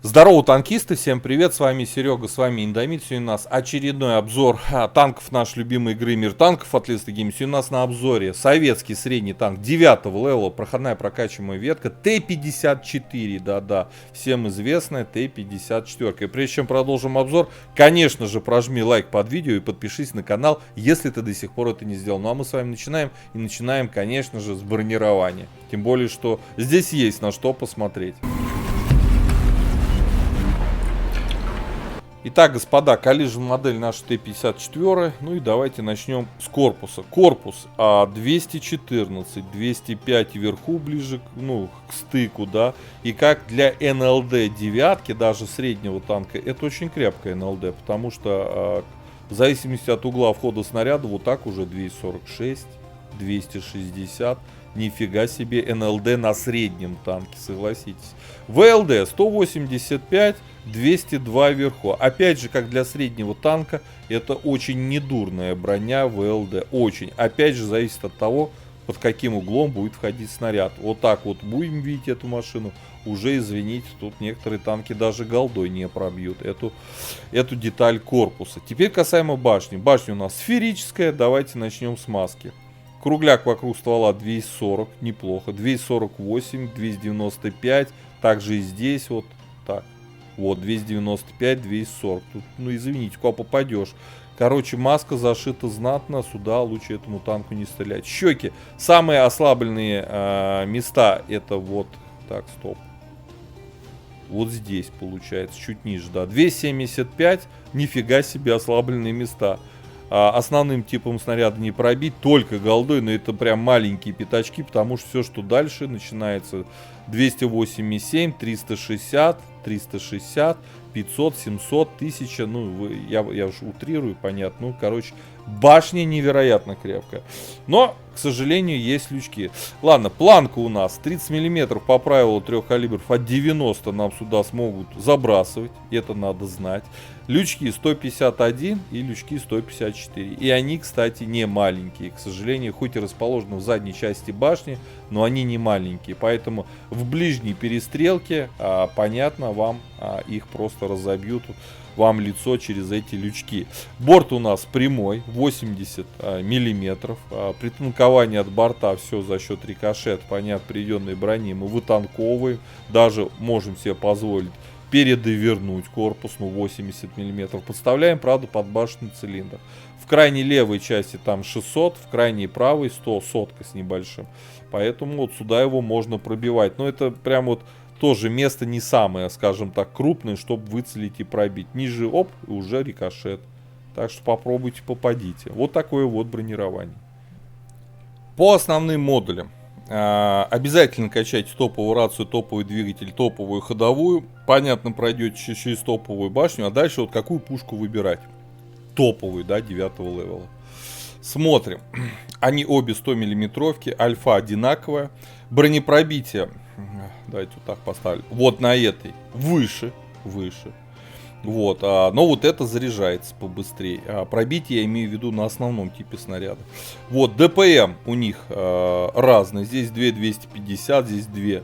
Здорово, танкисты, всем привет, с вами Серега, с вами Индомит. Сегодня у нас очередной обзор танков нашей любимой игры Мир танков от Листа Гейм. Сегодня у нас на обзоре советский средний танк 9-го левела, проходная прокачиваемая ветка Т-54, да-да, всем известная Т-54. И прежде чем продолжим обзор, конечно же, прожми лайк под видео и подпишись на канал, если ты до сих пор это не сделал. Ну а мы с вами начинаем, и начинаем, конечно же, с бронирования. Тем более, что здесь есть на что посмотреть. Итак, господа, коллижн модель наша Т-54. Ну и давайте начнем с корпуса. Корпус 214, 205 вверху, ближе к стыку, да. И как для НЛД девятки, даже среднего танка, это очень крепкая НЛД, потому что в зависимости от угла входа снаряда, вот так уже 246, 260. Нифига себе НЛД на среднем танке, согласитесь. ВЛД 185, 202 вверху. Опять же, как для среднего танка, это очень недурная броня ВЛД. Очень. Опять же, зависит от того, под каким углом будет входить снаряд. Вот так вот будем видеть эту машину. Уже, извините, тут некоторые танки даже голдой не пробьют эту деталь корпуса. Теперь касаемо башни. Башня у нас сферическая. Давайте начнем с маски. Кругляк вокруг ствола 240, неплохо. 248, 295. Также и здесь вот так. Вот 295, 240. Тут, ну извините, куда попадешь. Короче, маска зашита знатно. Сюда лучше этому танку не стрелять. Щеки. Самые ослабленные места это вот. Так, стоп. Вот здесь получается, чуть ниже, да. 275. Нифига себе ослабленные места. Основным типом снаряда не пробить, только голдой, но это прям маленькие пятачки, потому что все, что дальше, начинается 287, 360, 360, 500, 700, 1000, ну, я уж утрирую, понятно, ну, короче, башня невероятно крепкая. Но, к сожалению, есть лючки. Ладно, планка у нас 30 мм по правилу трех калибров, от 90 нам сюда смогут забрасывать, это надо знать. Лючки 151 и лючки 154. И они, кстати, не маленькие. К сожалению, хоть и расположены в задней части башни, но они не маленькие. Поэтому в ближней перестрелке, понятно, вам их просто разобьют вам лицо через эти лючки. Борт у нас прямой, 80 миллиметров. При танковании от борта все за счет рикошет, понятно, приведенной брони мы вытанковываем. Даже можем себе позволить передовернуть корпус, 80 мм. Подставляем, правда, под башенный цилиндр. В крайней левой части там 600, в крайней правой 100, сотка с небольшим. Поэтому вот сюда его можно пробивать. Но это прям вот тоже место не самое, скажем так, крупное, чтобы выцелить и пробить. Ниже, оп, и уже рикошет. Так что попробуйте, попадите. Вот такое вот бронирование. По основным модулям. Обязательно качайте топовую рацию, топовый двигатель, топовую ходовую. Понятно, пройдете через топовую башню. А дальше вот какую пушку выбирать. Топовую, да, 9-го левела. Смотрим. Они обе 100 миллиметровки. Альфа одинаковая. Бронепробитие. Давайте вот так поставлю. Вот на этой. Выше. Вот, но вот это заряжается побыстрее. Пробитие я имею в виду на основном типе снаряда. Вот, ДПМ у них разные. Здесь 2250, здесь 2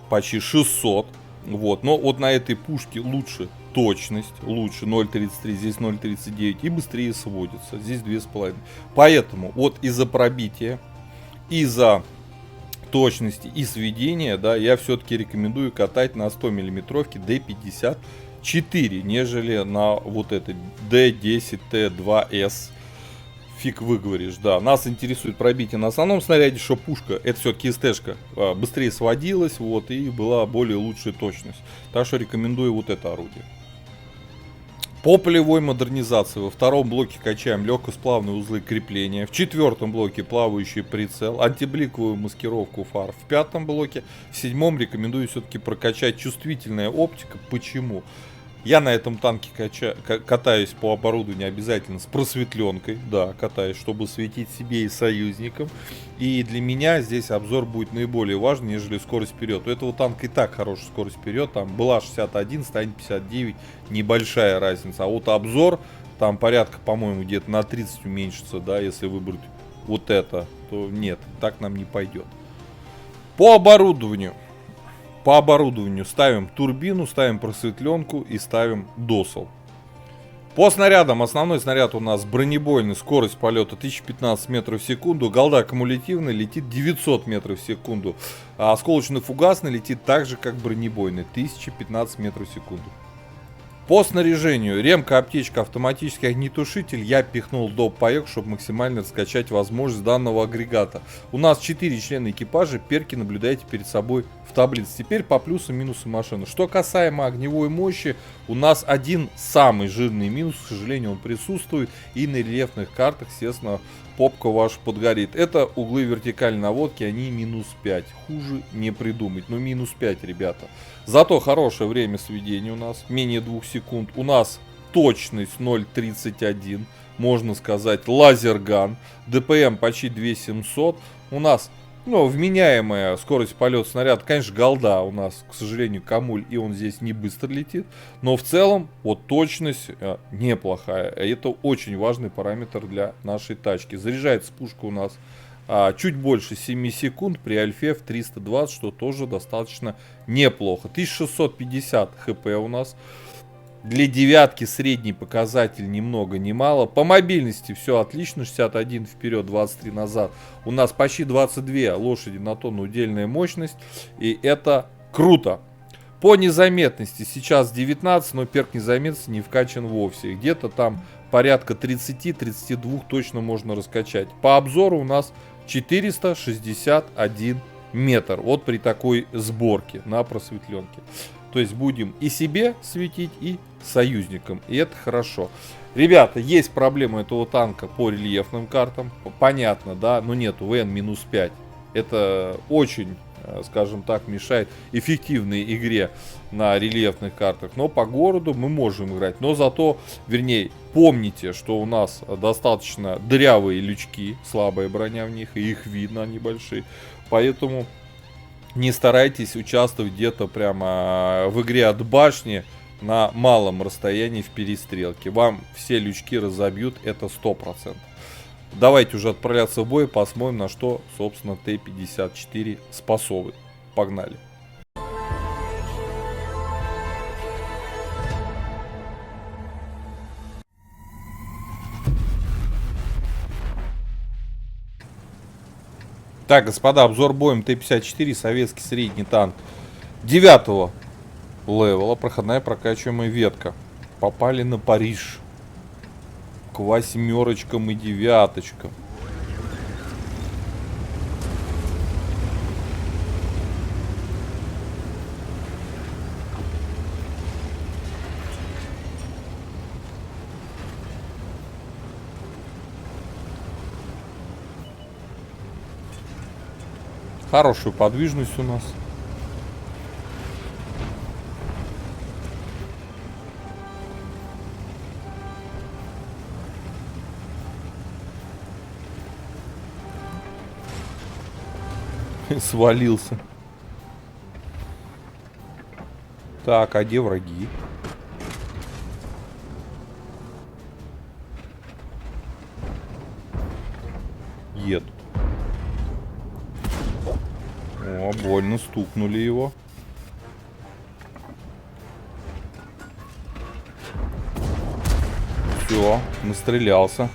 почти 600. Вот, но вот на этой пушке лучше точность, лучше 0.33, здесь 0.39 и быстрее сводится. Здесь 2,5. Поэтому вот из-за пробития, из-за точности и сведения, да, я все-таки рекомендую катать на 100 миллиметровке D54, нежели на вот это D10T2S. Фиг выговоришь, да. Нас интересует пробитие на основном снаряде, что пушка, это все-таки СТ-шка, быстрее сводилась, вот, и была более лучшая точность. Так что рекомендую вот это орудие. По полевой модернизации во втором блоке качаем легкосплавные узлы крепления. В четвертом блоке плавающий прицел, антибликовую маскировку фар. В пятом блоке, в седьмом рекомендую все-таки прокачать чувствительная оптика. Почему? Я на этом танке катаюсь по оборудованию обязательно с просветленкой. Да, катаюсь, чтобы светить себе и союзникам. И для меня здесь обзор будет наиболее важен, нежели скорость вперед. У этого танка и так хорошая скорость вперед. Там была 61, станет 59. Небольшая разница. А вот обзор, там порядка, по-моему, где-то на 30 уменьшится. Да, если выбрать вот это, то нет, так нам не пойдет. По оборудованию. По оборудованию ставим турбину, ставим просветленку и ставим досол. По снарядам. Основной снаряд у нас бронебойный, скорость полета 1015 метров в секунду. Голда аккумулятивная, летит 900 метров в секунду. А осколочно-фугасный летит так же, как бронебойный, 1015 метров в секунду. По снаряжению. Ремка, аптечка, автоматический огнетушитель. Я пихнул доп. Паёк, чтобы максимально раскачать возможность данного агрегата. У нас 4 члена экипажа. Перки наблюдаете перед собой в таблице. Теперь по плюсам и минусам машины. Что касаемо огневой мощи, у нас один самый жирный минус. К сожалению, он присутствует. И на рельефных картах, естественно, попка ваша подгорит. Это углы вертикальной наводки. Они минус 5. Хуже не придумать. Ну, минус 5, ребята. Зато хорошее время сведения у нас, менее 2 секунд. У нас точность 0.31, можно сказать, лазерган. ДПМ почти 2700. У нас, вменяемая скорость полета снаряда. Конечно, голда у нас, к сожалению, камуль, и он здесь не быстро летит. Но в целом, вот точность неплохая. Это очень важный параметр для нашей тачки. Заряжается пушка у нас чуть больше 7 секунд при альфе в 320, что тоже достаточно неплохо. 1650 хп у нас. Для девятки средний показатель ни много ни мало. По мобильности все отлично. 61 вперед, 23 назад. У нас почти 22 лошади на тонну удельная мощность. И это круто. По незаметности сейчас 19, но перк незаметности не вкачан вовсе. Где-то там порядка 30-32 точно можно раскачать. По обзору у нас 461 метр. Вот при такой сборке на просветленке. То есть будем и себе светить, и союзникам. И это хорошо. Ребята, есть проблема этого танка по рельефным картам. Понятно, да, но нету ВН-5. Это очень, скажем так, мешает эффективной игре на рельефных картах. Но по городу мы можем играть. Но зато, вернее, помните, что у нас достаточно дырявые лючки, слабая броня в них, и их видно, они большие. Поэтому не старайтесь участвовать где-то прямо в игре от башни на малом расстоянии в перестрелке. Вам все лючки разобьют, это 100%. Давайте уже отправляться в бой, посмотрим, на что, собственно, Т-54 способен. Погнали. Так, господа, обзор боем Т-54, советский средний танк 9 левела, проходная прокачиваемая ветка. Попали на Париж. К 8 и 9. Хорошая подвижность у нас. Свалился. Так, а где враги? Едут. О, больно стукнули его. Все, настрелялся.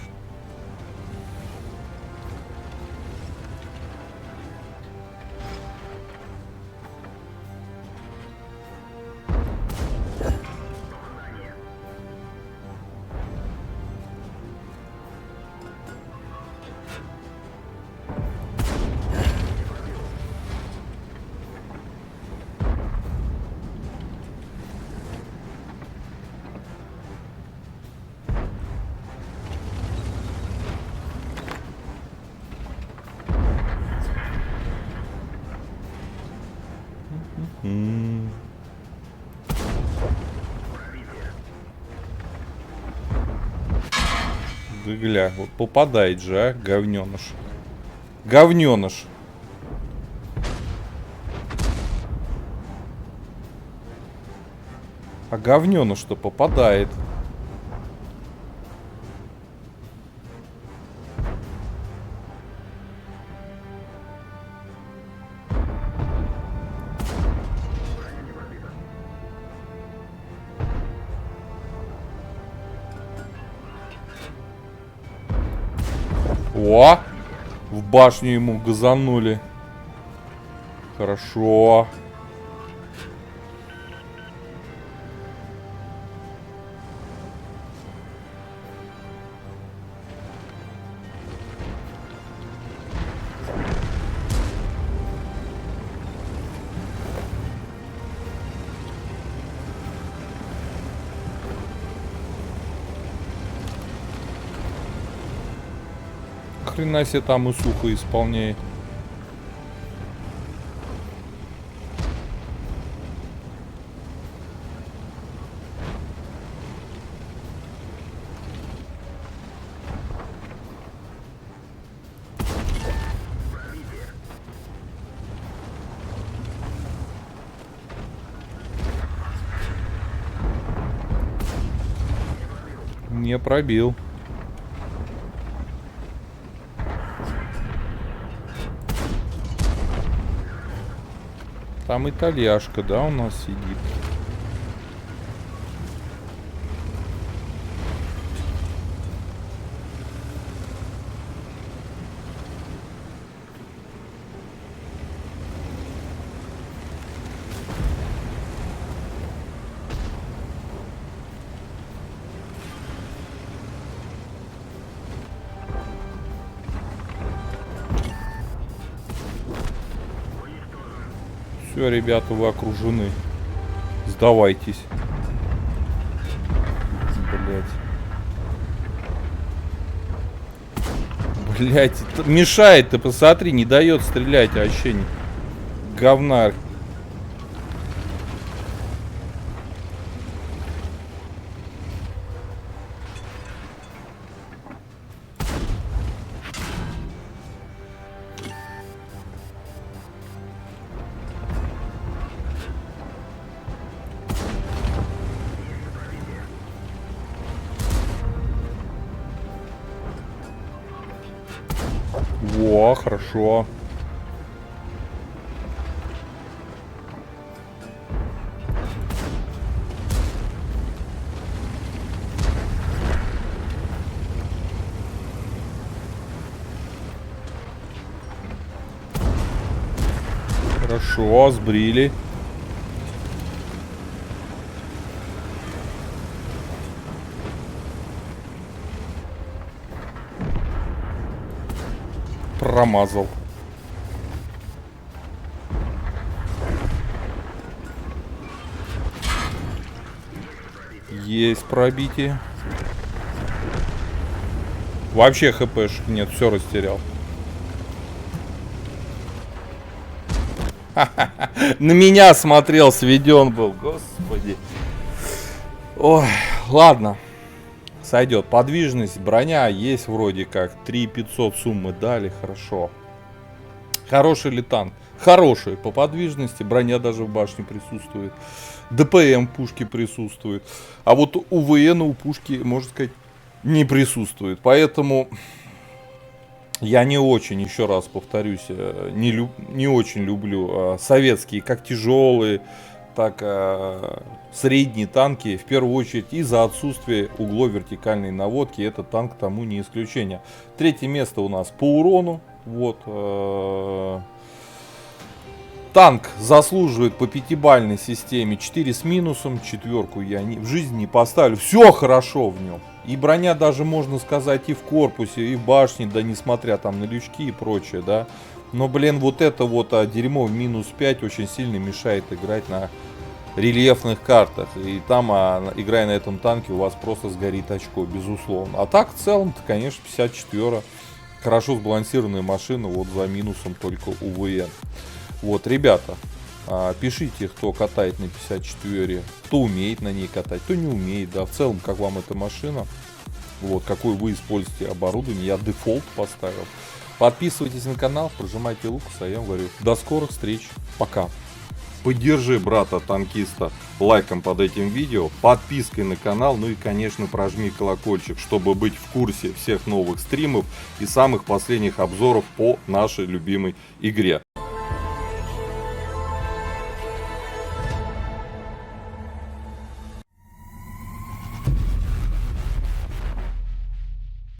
Да гля, вот попадает же, а, говненыш. Говненыш. А говненыш-то попадает. О! В башню ему газанули. Хорошо. Хрена себе там и сухо исполняет. Не пробил. Там итальяшка, да, у нас сидит. Все, ребята, вы окружены. Сдавайтесь. Блять, мешает, ты посмотри, не дает стрелять вообще не. Говнарь. Во, хорошо. Хорошо, сбрили. Промазал. Есть пробитие. Вообще хпшек нет, все растерял. На меня смотрел, сведен был, господи. Ой, ладно. Сойдет. Подвижность, броня есть вроде как. 3500 суммы дали, хорошо. Хороший ли танк? Хороший по подвижности. Броня даже в башне присутствует. ДПМ пушки присутствует. А вот у ВН, у пушки, можно сказать, не присутствует. Поэтому я не очень, еще раз повторюсь, не очень люблю советские, как тяжелые, так средние танки, в первую очередь из-за отсутствия углов вертикальной наводки. Этот танк тому не исключение. Третье место у нас по урону. Вот. Танк заслуживает по пятибалльной системе 4 с минусом, четверку я в жизни не поставлю. Все хорошо в нем. И броня даже, можно сказать, и в корпусе, и в башне, да несмотря там на лючки и прочее, да. Но, блин, вот это вот дерьмо в минус 5 очень сильно мешает играть на рельефных картах. И там, играя на этом танке, у вас просто сгорит очко, безусловно. А так, в целом-то, конечно, 54 хорошо сбалансированная машина, вот за минусом только УВН. Вот, ребята, пишите, кто катает на 54, кто умеет на ней катать, кто не умеет, да, в целом, как вам эта машина, вот, какое вы используете оборудование, я дефолт поставил. Подписывайтесь на канал, прожимайте лук, а я вам говорю, до скорых встреч, пока. Поддержи брата-танкиста лайком под этим видео, подпиской на канал, ну и, конечно, прожми колокольчик, чтобы быть в курсе всех новых стримов и самых последних обзоров по нашей любимой игре.